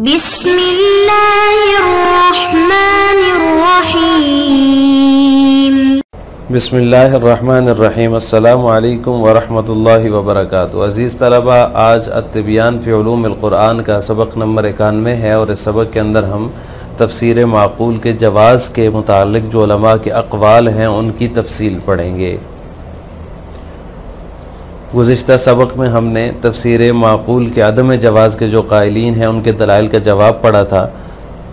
बिस्मिल्लाहिर्रहमानिर्रहीम। बिस्मिल्लाहिर्रहमानिर्रहीम। अस्सलामु अलैकुम वरहमतुल्लाहि वबरकातुहू। अज़ीज़ तलबा, आज अत्तिबियान फ़ी उलूमिल क़ुरआन का सबक नंबर 91 है और इस सबक के अंदर हम तफ़सीर माक़ूल के जवाज़ के मुतालिक जो उलमा के अक़वाल हैं उनकी तफ़सील पढ़ेंगे। गुज़िश्ता सबक में हमने तफ़सीर माक़ूल के अदम जवाज़ के जो क़ाइलीन हैं उनके दलाइल का जवाब पढ़ा था।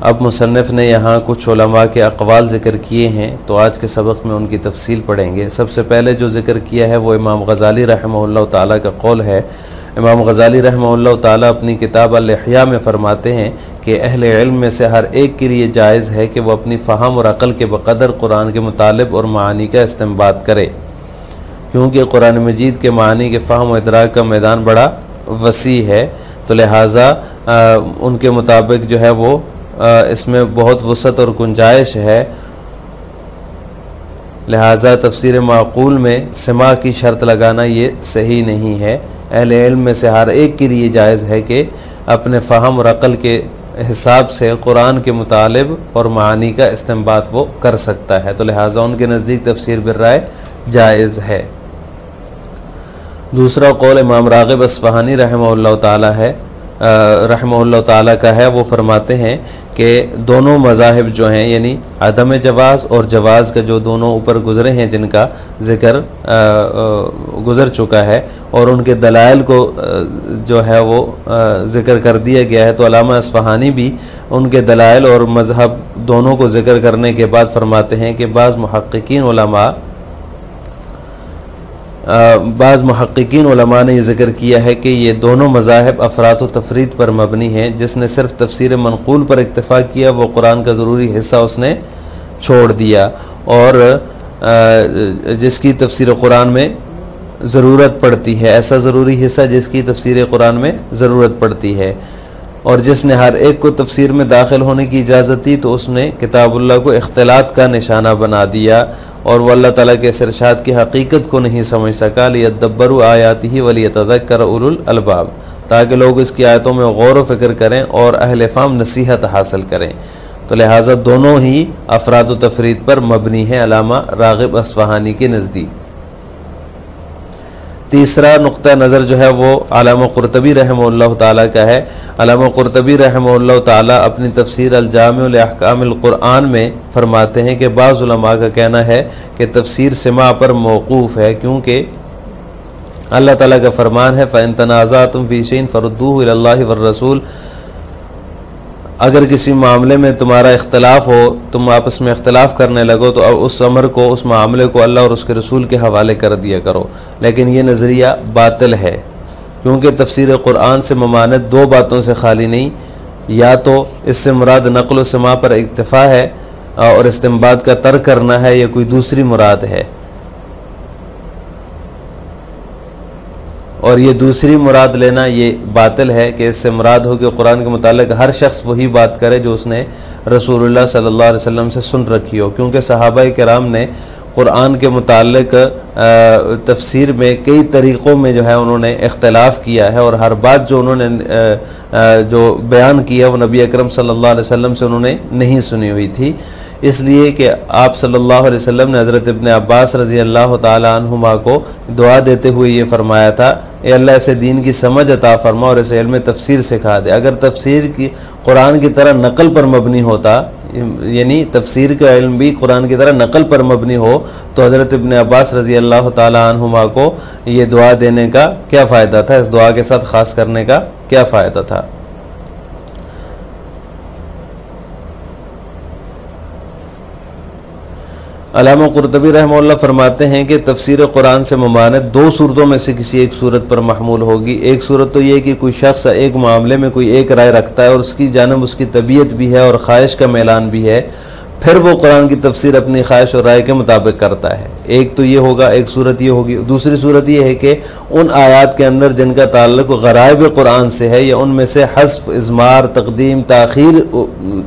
अब मुसन्निफ़ ने यहाँ कुछ उलमा के अक़वाल ज़िक्र किए हैं तो आज के सबक में उनकी तफ़सील पढ़ेंगे। सबसे पहले जो ज़िक्र किया है वो इमाम ग़ज़ाली रहमहुल्लाह ताला का क़ौल है। इमाम ग़ज़ाली रहमहुल्लाह ताला अपनी किताब अल-इह्या में फ़रमाते हैं कि अहले इल्म में से हर एक के लिए जायज़ है कि वह अपनी फ़हम और अक़ल के बक़दर कुरान के मुतालिब और मानी का इस्तेंबात करे, क्योंकि कुरान मजीद के मानी के फ़हम और इदराक का मैदान बड़ा वसी है। तो लिहाजा उनके मुताबिक जो है वो इसमें बहुत वसअत और गुंजाइश है। लिहाजा तफ़सीर माक़ूल में सिमा की शर्त लगाना ये सही नहीं है। अहले इल्म में से हर एक के लिए जायज़ है कि अपने फ़हम और अक़ल के हिसाब से कुरान के मुतालिब और मानी का इस्तेंबात वो कर सकता है। तो लिहाजा उनके नज़दीक तफ़सीर बिर्राय जायज़ है। दूसरा कौल इमाम राग़िब अस्फ़हानी रहमहुल्लाह ताला है रहमहुल्लाह ताला का है। वो फरमाते हैं कि दोनों मज़ाहिब जो हैं यानी अदम जवाज़ और जवाज़ का जो दोनों ऊपर गुज़रे हैं जिनका ज़िक्र गुज़र चुका है और उनके दलाइल को जो है वो ज़िक्र कर दिया गया है। तो अल्लामा अस्फ़हानी भी उनके दलाइल और मज़हब दोनों को ज़िक्र करने के बाद फरमाते हैं कि बाज़ मुहक्किकीन उलमा ने ये ज़िक्र किया है कि ये दोनों मज़ाहिब अफ़रात व तफ़रीद पर मबनी हैं। जिसने सिर्फ तफ़सीर मनक़ूल पर इक्तफ़ा किया वो कुरान का ज़रूरी हिस्सा उसने छोड़ दिया, और जिसकी तफ़सीर कुरान में ज़रूरत पड़ती है, ऐसा ज़रूरी हिस्सा जिसकी तफ़सीर कुरान में ज़रूरत पड़ती है। और जिसने हर एक को तफ़सीर में दाखिल होने की इजाज़त दी तो उसने किताबुल्लाह को इख्तिलात का निशाना बना दिया और वह अल्लाह ताला के इस इरशाद की हकीकत को नहीं समझ सका। लियद्दब्बरू आयातिही वलियतज़क्कर उलुल अलबाब, ताकि लोग इसकी आयतों में गौर व फ़िक्र करें और अहले फ़हम नसीहत हासिल करें। तो लिहाजा दोनों ही अफ़राद व तफ़रीद पर मबनी हैं अल्लामा राग़िब अस्फ़हानी के नज़दीक। तीसरा नुक्ता नज़र जो है वो अल्लामा क़ुरतबी रहमहुल्लाह ताला का है। अल्लामा क़ुरतबी रहमहुल्लाह ताला अपनी तफ़सीर अल-जामिउ लिअहकामिल क़ुरआन में फ़रमाते हैं कि बाज़ उलमा का कहना है कि तफ़सीर सिमा पर मौक़ूफ़ है, क्योंकि अल्लाह ताला का फ़रमान है फ़इन तनाज़अतुम फ़ी शैइन फ़रुद्दूहु इलल्लाहि वर्रसूल। अगर किसी मामले में तुम्हारा इख्तलाफ हो, तुम आपस में इख्तलाफ करने लगो तो उस अमर को, उस मामले को अल्लाह और उसके रसूल के हवाले कर दिया करो। लेकिन ये नज़रिया बातिल है, क्योंकि तफ़सीर क़ुरआन से ममानत दो बातों से खाली नहीं, या तो इससे मुराद नक़ल व समा पर इक्तिफ़ा है और इस्तिंबात का तर्क करना है, या कोई दूसरी मुराद है। और ये दूसरी मुराद लेना ये बातिल है कि इससे मुराद हो कि कुरान के मुतालिक हर शख्स वही बात करे जो उसने रसूलुल्लाह सल्लल्लाहु अलैहि वसल्लम से सुन रखी हो, क्योंकि सहाबा किराम ने कुरान के मुतालिक तफ़सीर में कई तरीक़ों में जो है उन्होंने इख्तिलाफ़ किया है और हर बात जो उन्होंने जो बयान किया वो नबी अकरम सल्लल्लाहु अलैहि वसल्लम से उन्होंने नहीं सुनी हुई थी। इसलिए कि आप सल्लल्लाहु अलैहि वसल्लम ने हज़रत इब्न अब्बास रज़ी अल्लाह ताला अन्हुमा को दुआ देते हुए ये फरमाया था, ए अल्लाह इसे दीन की समझ अता फरमा और इसे इल्म तफ़सीर सिखा दे। अगर तफ़सीर की कुरान की तरह नक़ल पर मबनी होता, यानी तफ़सीर का इल्म भी कुरान की तरह नक़ल पर मबनी हो, तो हज़रत इब्न अब्बास रज़ी अल्लाह ताला अन्हुमा को ये दुआ देने का क्या फ़ायदा था, इस दुआ के साथ ख़ास करने का क्या फ़ायदा था। अल्लामा क़ुरतबी रहमहुल्लाह फरमाते हैं कि तफ़सीर कुरान से ममानत दो सूरतों में से किसी एक सूरत पर महमूल होगी। एक सूरत तो ये कि कोई शख्स एक मामले में कोई एक राय रखता है और उसकी जानब उसकी तबीयत भी है और ख्वाहिश का मैलान भी है, फिर वो कुरान की तफ़सीर अपनी ख्वाहिश और राय के मुताबिक करता है। एक तो ये होगा, एक सूरत ये होगी। दूसरी सूरत ये है कि उन आयात के अंदर जिनका ताल्लुक़ ग़राइब कुरान से है या उनमें से हज़्फ़, इज़मार, तक़दीम, ताख़ीर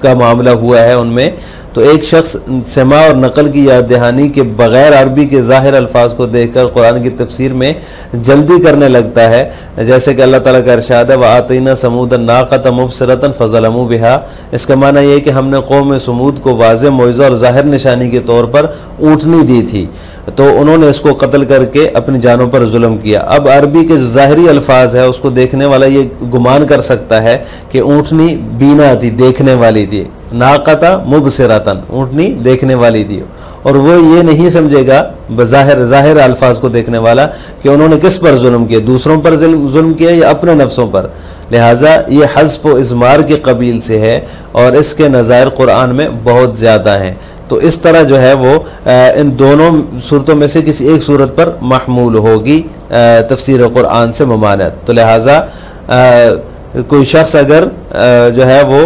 का मामला हुआ है उनमें, तो एक शख्स समा और नकल की याद दहानी के बग़ैर अरबी के ज़ाहिर अल्फाज को देखकर कुरान की तफसीर में जल्दी करने लगता है, जैसे कि अल्लाह ताला का इरशाद है, व आतीना समूदन नाक़त मुबसिरतन फ़ज़लमू बिहा। इसका माना यह है कि हमने कौम समूद को वाज़ेह मौइज़ा और ज़ाहिर निशानी के तौर पर ऊँटनी दी थी, तो उन्होंने इसको कत्ल करके अपनी जानों पर जुल्म किया। अब अरबी के जो ज़ाहिरी अल्फाज है उसको देखने वाला ये गुमान कर सकता है कि ऊँटनी बीना थी, देखने वाली थी, नाक़ता मुबसिरतन, ऊँटनी देखने वाली थी, और वो ये नहीं समझेगा ज़ाहिर अल्फाज को देखने वाला कि उन्होंने किस पर जुल्म किया, दूसरों पर जुल्म किया या अपने नफ्सों पर। लिहाजा ये हज़्फ़ व इज़मार के कबील से है और इसके नज़ायर कुरान में बहुत ज़्यादा हैं। तो इस तरह जो है वो इन दोनों सूरतों में से किसी एक सूरत पर महमूल होगी तफसीर कुरान से ममानत। तो लिहाजा कोई शख्स अगर जो है वो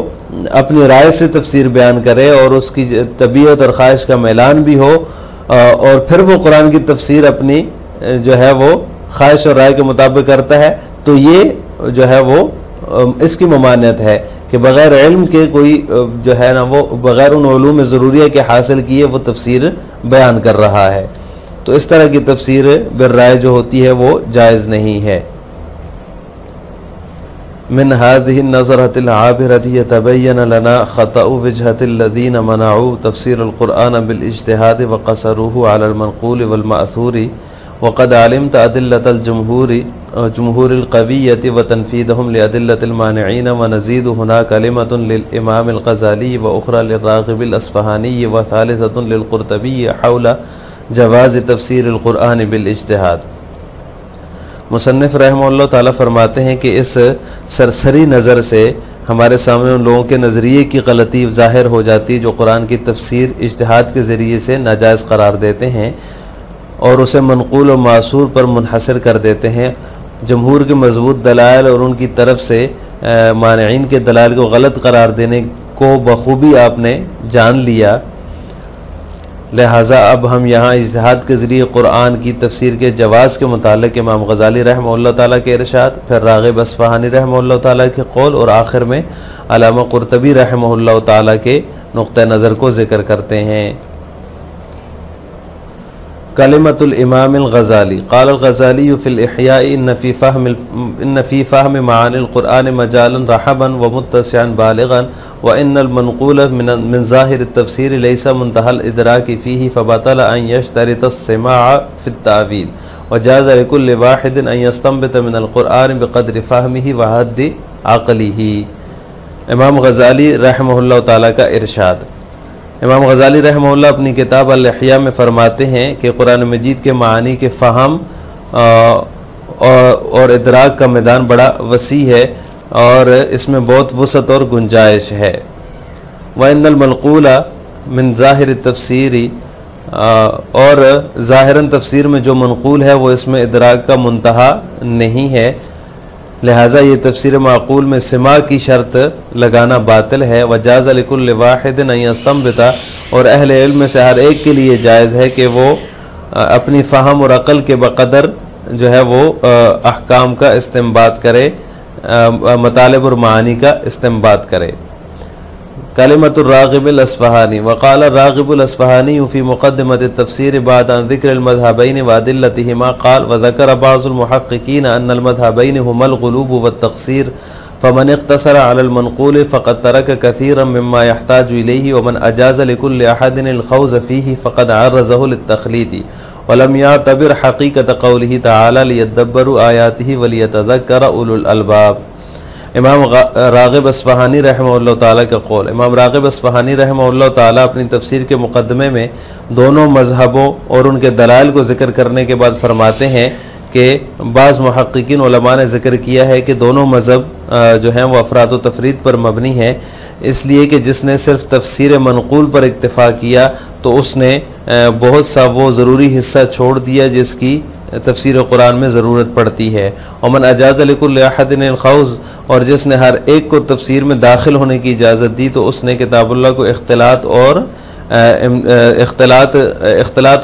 अपनी राय से तफसीर बयान करे और उसकी तबीयत और ख्वाहिश का मैलान भी हो और फिर वो कुरान की तफसीर अपनी जो है वो ख्वाहिश और राय के मुताबिक करता है, तो ये जो है वो इसकी ममानियत है कि बग़ैर इल्म के कोई जो है ना वो बग़ैर उन उलूम ज़रूरिया के हासिल किए वो तफसीर बयान कर रहा है। तो इस तरह की तफसीर बिर्राय जो होती है वो जायज़ नहीं है। मिन हाज़िहि नज़रतिल आबिरति यतबय्यन लना ख़तउ वजहतिल्लज़ीन मनाउ तफसीरुल कुरआन बिल इज्तिहाद व क़सरुहु अलल मनक़ूल वल मअसूरी व क़द अलिमत अदिल्लतल जमहूरिल क़विय्यति व तनफ़ीदहुम लिअदिल्लतिल मानिईन व नज़ीदु हुना कलिमतुन लिल इमामिल ग़ज़ाली व उख़रा लिर्राग़िबिल अस्फ़हानी व सालिसतुन लिल क़ुरतबी हौला जवाज़ तफसीरिल कुरआन बिल इज्तिहाद। मुसन्निफ़ रहमहुल्लाह ताला फरमाते हैं कि इस सरसरी नज़र से हमारे सामने उन लोगों के नज़रिए की गलती ज़ाहिर हो जाती है जो कुरान की तफसीर इज्तिहाद के ज़रिए से नाजायज़ करार देते हैं और उसे मनक़ूल और मासूर पर मुनहसर कर देते हैं। जमहूर के मजबूत दलाइल और उनकी तरफ से मानिईन के दलाइल को गलत करार देने को बखूबी आपने जान लिया। लिहाजा अब हम यहाँ इज्तिहाद के ज़रिए कुरान की तफसीर के जवाज़ के मुतालिक इमाम ग़ज़ाली रहमहुल्लाह ताला के इरशाद, फिर राग़िब अस्फ़हानी रहमहुल्लाह ताला के कौल और आखिर में अल्लामा क़ुरतबी रहमहुल्लाह ताला के नुक़्ता नज़र को ज़िक्र करते हैं। कलिमतुल इमामिल ग़ज़ाली क़ाल ग़ज़ाली फ़िल इहयाइ इन्न फ़ी फ़हमि मआनिल क़ुरआन मजालन रहबन व मुत्तसिअन बालिग़न व इन्नल मनक़ूल मिन ज़ाहिर तफ़सीर लैसा मुंतहल इदराकी फ़ीही फ़बतल अन यश्तरित अस्सिमाअ फ़ित तावील व जाज़ लिकुल्लि वाहिदिन अन यस्तंबित मिनल क़ुरआन बिक़द्रि फ़हमिही व हद्दि अक़लिही। इमाम ग़ज़ाली रहमहुल्लाह ताला का इरशाद। इमाम ग़ज़ाली रहमहुल्लाह अपनी किताब अल-इहया में फ़रमाते हैं कि कुरान मजीद के मानी के फ़हम और इदराक का मैदान बड़ा वसी है और इसमें बहुत वसअत और गुंजाइश है। व इन्नल मनक़ूला मिन ज़ाहिर तफ़सीरी और ज़ाहिरन तफ़सीर में जो मनक़ूल है वो इसमें इदराक का मुंतहा नहीं है, लिहाजा ये तफसीर माक़ूल में सिमा की शर्त लगाना बातिल है। वजाज़ लिकुल्लि वाहिदिन अन यस्तंबिता और अहले इल्म में से हर एक के लिए जायज़ है कि वो अपनी फ़हम और अक़ल के बक़दर जो है वो अहकाम का इस्तिंबात करे, मतालिब और मानी का इस्तिंबात करे। कलिमतुर राग़िबिल अस्फ़हानी वक़ाल राग़िबुल अस्फ़हानी फ़ी मुक़द्दिमत तफ़सीर बाद अन ज़िक्रिल मज़हबैन व अदिल्लतिहिमा क़ाल व ज़करा बअज़ुल मुहक़्क़िक़ीन अन्नल मज़हबैन हुमल ग़ुलूब व तक़सीर फ़मन इक़्तसर अलल मनक़ूल फ़क़द तरक कसीरन मिम्मा यहताजु इलैहि व मन अजाज़ लिकुल्लि अहदिन अल ख़ौज़ फ़ीही फ़क़द अर्रज़हु लित्तख़लीदी व लम यअतबिर हक़ीक़त क़ौलिही तआला लियद्दब्बरू आयातिही व लियतज़क्कर उलुल अलबाब। इमाम राग़िब अस्फ़हानी रहमहुल्लाह ताला का कौल। इमाम राग़िब अस्फ़हानी रहमहुल्लाह ताला अपनी तफसीर के मुक़द्दमे में दोनों मज़हबों और उनके दलाइल को ज़िक्र करने के बाद फरमाते हैं कि बाज़ मुहक़्क़िक़ीन उलमा ने ज़िक्र किया है कि दोनों मज़हब जो हैं वो अफ़राद व तफ़रीद पर मबनी हैं, इसलिए कि जिसने सिर्फ़ तफसीर मनक़ूल पर इक्तिफ़ा किया तो उसने बहुत सा वो ज़रूरी हिस्सा छोड़ दिया जिसकी तफसीर कुरान में ज़रूरत पड़ती है। वमन अजाज़ लिकुल्लि अहदिन अल ख़ौज़ और जिसने हर एक को तफसीर में दाखिल होने की इजाज़त दी तो उसने किताबुल्लाह को इख्तिलात और इख्तिलात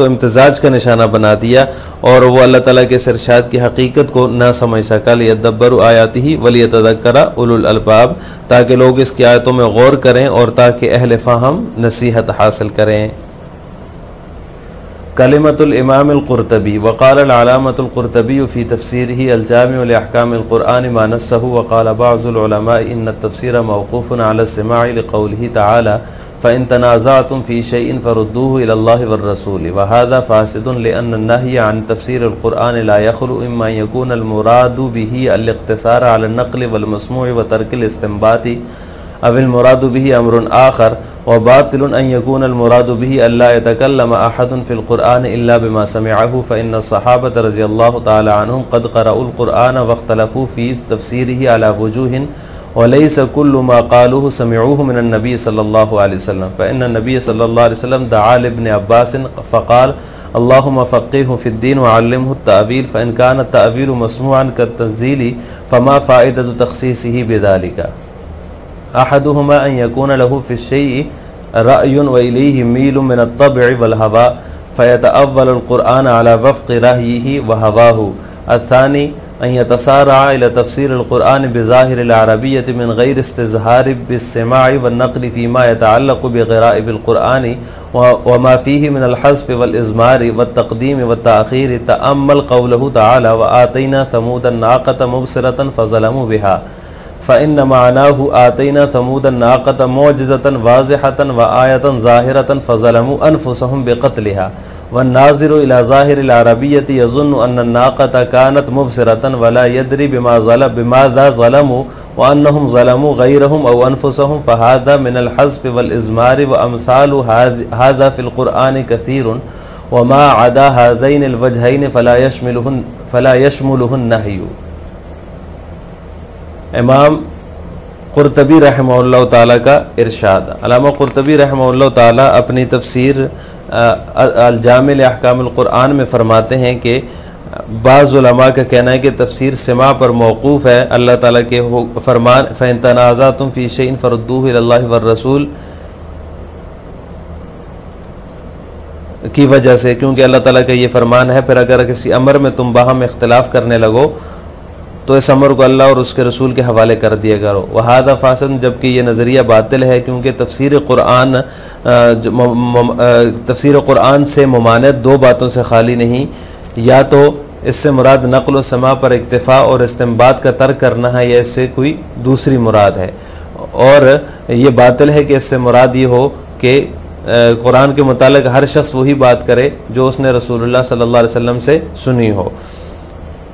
व इम्तिजाज का निशाना बना दिया और वो अल्लाह ताला के इस इरशाद की हकीकत को न समझ सका। लियदब्बरू आयातिही वलियतज़क्करा उलुल अलबाब, ताकि लोग इसकी आयतों में गौर करें और ताकि अहले फ़हम नसीहत हासिल करें। कलिमतुल इमामुल कुर्तबी वक़ाल अल-अलामतुल कुर्तबी फ़ी तफ़सीरिही अल-जामिउ लिअहकामिल क़ुरआन मा नस्सहु वक़ाल बअज़ुल उलमा इन्न तफ़सीर मौक़ूफ़ुन अला इस्तिमाइ लिक़ौलिही तआला फ़इन तनाज़अतुम फ़ी शैइन फ़रुद्दूहु इलल्लाहि वर्रसूल व हाज़ा फ़ासिदुन लिअन्न अन्नहय अन तफ़सीरिल क़ुरआन ला यख़लु इम्मा यकूनल मुरादु बिही अल-इक़्तिसार अला अन-नक़्ल वल मस्मूअ व तर्किल इस्तिंबाति अविल मुरादु बिही अम्रुन आख़र व बातिलुन अन यकूनल मुरादु बिही अल्ला यतकल्लम अहदुन फ़िल क़ुरआन इल्ला बिमा समिअहु फ़इन्न अस्सहाबत रज़ियल्लाहु तआला अन्हुम क़द क़रअुल क़ुरआन वख्तलफ़ू फ़ी तफ़सीरिही अला वजूहिन वलैसा कुल्लु मा क़ालूहु समिअूहु मिनन नबी सल्लल्लाहु अलैहि वसल्लम फ़इन्न नबी सल्लल्लाहु अलैहि वसल्लम दआ लिब्न अब्बास फ़क़ाल अल्लाहुम्मा फ़क़्क़िहु फ़िद्दीन व अल्लिमहु अत-तअवील फ़इन कान अत-तअवील मस्मूअन कत-तंज़ीली फ़मा फ़ाइदतु तख़सीसिही बिज़ालिका अहदुहुमा अन यकून लहु फ़िश्शैइ रअयुन व इलैहि मीलुन मिन अत-तबअ वल हवा फ़यतअव्वलुल क़ुरआन अला वफ़क़ि रअयिही व हवाहु अथ-थानी अन यतसारअ इला तफ़सीरिल क़ुरआन बिज़ाहिरिल अरबिय्यति मिन गैरि इस्तिज़हारि बिस्सिमाइ व नक़्लि फ़ीमा यतअल्लक़ु बिग़राइबिल क़ुरआन व मा फ़ीहि मिनल हज़्फ़ि वल इज़मारि व तक़दीम व तअख़ीर तअम्मल क़ौलहु तआला व आतैना समूदन नाक़त मुबसिरतन फ़ज़लमू बिहा फ़इन्न मानाहु आतैना समूदन नाक़त मुअजिज़तन वाज़िहतन व आयतन ज़ाहिरतन फ़ज़लमू अनफ़ुसहुम बिक़त्लिहा वन्नाज़िरु इला ज़ाहिरिल अरबिय्यति यज़ुन्नु अन्न अन्नाक़त कानत मुबसिरतन वला यदरी बिमाज़ा ज़लमू व अन्नहुम ज़लमू गैरहुम औ अनफ़ुसहुम फ़हाज़ा मिनल हज़्फ़ि वल इज़मारि व अमसालु हाज़ा फ़िल क़ुरआन कसीरुन व मा अदा हाज़ैनिल वजहैन फ़ला यशमुलुहुन नहयु। इमाम कुर्तबी रहमहुल्लाह ताला का इरशाद। अल्लामा कुर्तबी रहमहुल्लाह ताला अपनी तफसीर अल-जामी लिअहकामिल क़ुरआन में फरमाते हैं कि बाज़ उलमा का कहना है कि तफसीर सिमा पर मौक़ूफ़ है अल्लाह ताला के फरमान फ़इन तनाज़अतुम फ़ी शैइन फ़रुद्दूहु इलल्लाहि वर्रसूल की वजह से, क्योंकि अल्लाह ताला का ये फरमान है फिर अगर किसी अमर में तुम बाहम इख्तिलाफ़ करने लगो तो इस अमर को अल्लाह और उसके रसूल के हवाले कर दिया करो। वहादा फासन, जबकि ये नज़रिया बातिल है क्योंकि तफसीर क़ुरआन से मुमानत दो बातों से खाली नहीं, या तो इससे मुराद नक़्ल व समा पर इक्तिफ़ा और इस्तिंबात का तर्क करना है या इससे कोई दूसरी मुराद है, और ये बातिल है कि इससे मुराद ये हो कि क़ुरआन के मुतालिक हर शख्स वही बात करे जो उसने रसूलुल्लाह सल्लल्लाहु अलैहि वसल्लम से सुनी हो,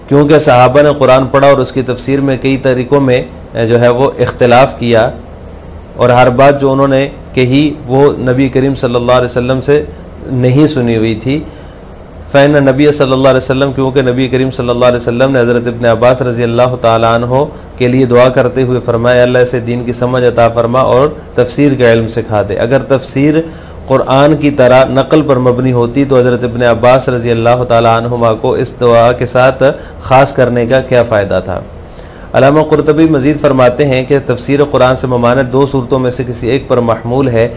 क्योंकि सहाबा ने कुरान पढ़ा और उसकी तफसीर में कई तरीक़ों में जो है वो इख्तिलाफ़ किया और हर बात जो उन्होंने कही वो नबी करीम सल्लल्लाहु अलैहि वसल्लम से नहीं सुनी हुई थी। फ़ैन नबी सल्लल्लाहु अलैहि वसल्लम, क्योंकि नबी करीम सल्लल्लाहु अलैहि वसल्लम ने हज़रत इब्न अब्बास रज़ी अल्लाह तआला अन्हु के लिए दुआ करते हुए फरमाया अल्लाह से दीन की समझ अता फरमा और तफसीर का इल्म सिखा दे। अगर तफसीर क़ुरआन की तरह नक़ल पर मबनी होती तो हज़रत इब्न अब्बास रज़ी अल्लाह तआला अन्हुमा को इस दुआ के साथ ख़ास करने का क्या फ़ायदा था। अल्लामा कुर्तबी मज़ीद फरमाते हैं कि तफसीर क़ुरआन से ममानत दो सूरतों में से किसी एक पर महमूल है।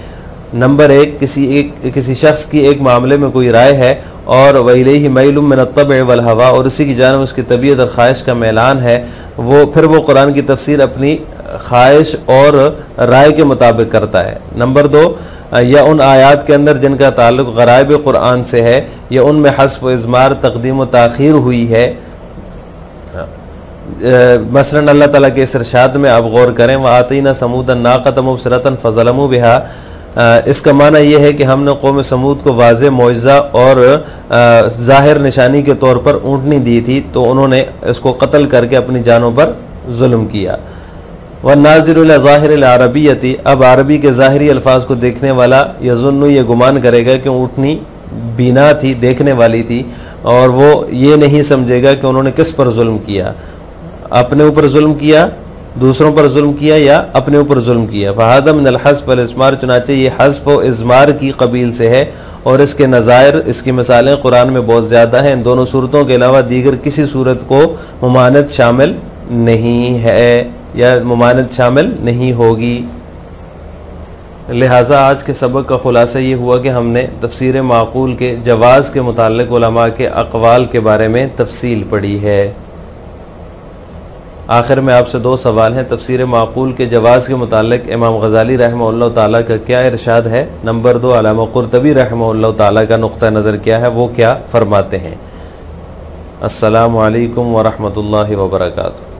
नंबर एक, किसी शख्स की एक मामले में कोई राय है और वइलैहि मैलुम मिन अत-तबअ वल हवा, और उसी की जानिब उसकी तबीयत और ख्वाहिश का मैलान है, फिर वो कुरान की तफसीर अपनी ख्वाहिश और राय के मुताबिक करता है। नंबर दो, या उन आयात के अंदर जिनका ताल्लुक़ ग़राइब कुरान से है या उनमें हस्फ़ व इज़मार तक़दीम व ताख़ीर हुई है। मसलन अल्लाह ताला के इस इरशाद में आप गौर करें, व आतीना समूदन नाक़त मुबसिरतन फ़ज़लमू बिहा, इसका माना यह है कि हमने कौम समूद को वाज़े मौइज़ा और ज़ाहिर निशानी के तौर पर ऊँटनी दी थी तो उन्होंने इसको कत्ल करके अपनी जानों पर जुल्म किया। व नाज़िरु इला ज़ाहिरिल अरबिय्यति, अब अरबी के ज़ाहिरी अल्फाज को देखने वाला यज़ुन्नु, ये गुमान करेगा कि ऊँटनी बीना थी, देखने वाली थी, और वो ये नहीं समझेगा कि उन्होंने किस पर जुल्म किया, अपने ऊपर जुल्म किया, दूसरों पर जुल्म किया या अपने ऊपर जुल्म किया। फ़हाज़ा मिनल हज़्फ़ वल इज़मार, चुनाचे ये हज़्फ़ व इज़मार की कबील से है और इसके नज़ायर, इसकी मिसालें कुरान में बहुत ज़्यादा हैं। इन दोनों सूरतों के अलावा दीगर किसी सूरत को मुमानत शामिल नहीं है या मुमानत शामिल नहीं होगी। लिहाजा आज के सबक का ख़ुलासा ये हुआ कि हमने तफसीर माक़ूल के जवाज़ के मुताल्लिक़ उलमा के अक़वाल के बारे में तफसील पढ़ी है। आखिर में आपसे दो सवाल हैं। तफसीर माक़ूल के जवाज़ के मुताल्लिक़ इमाम ग़ज़ाली रहमहुल्लाह ताला का क्या इरशाद है? नंबर 2, अल्लामा क़ुरतबी रहमहुल्लाह ताला का नुक़्ता नज़र क्या है, वो क्या फ़रमाते हैं? अस्सलामु अलैकुम व रहमतुल्लाहि व बरकातुहू।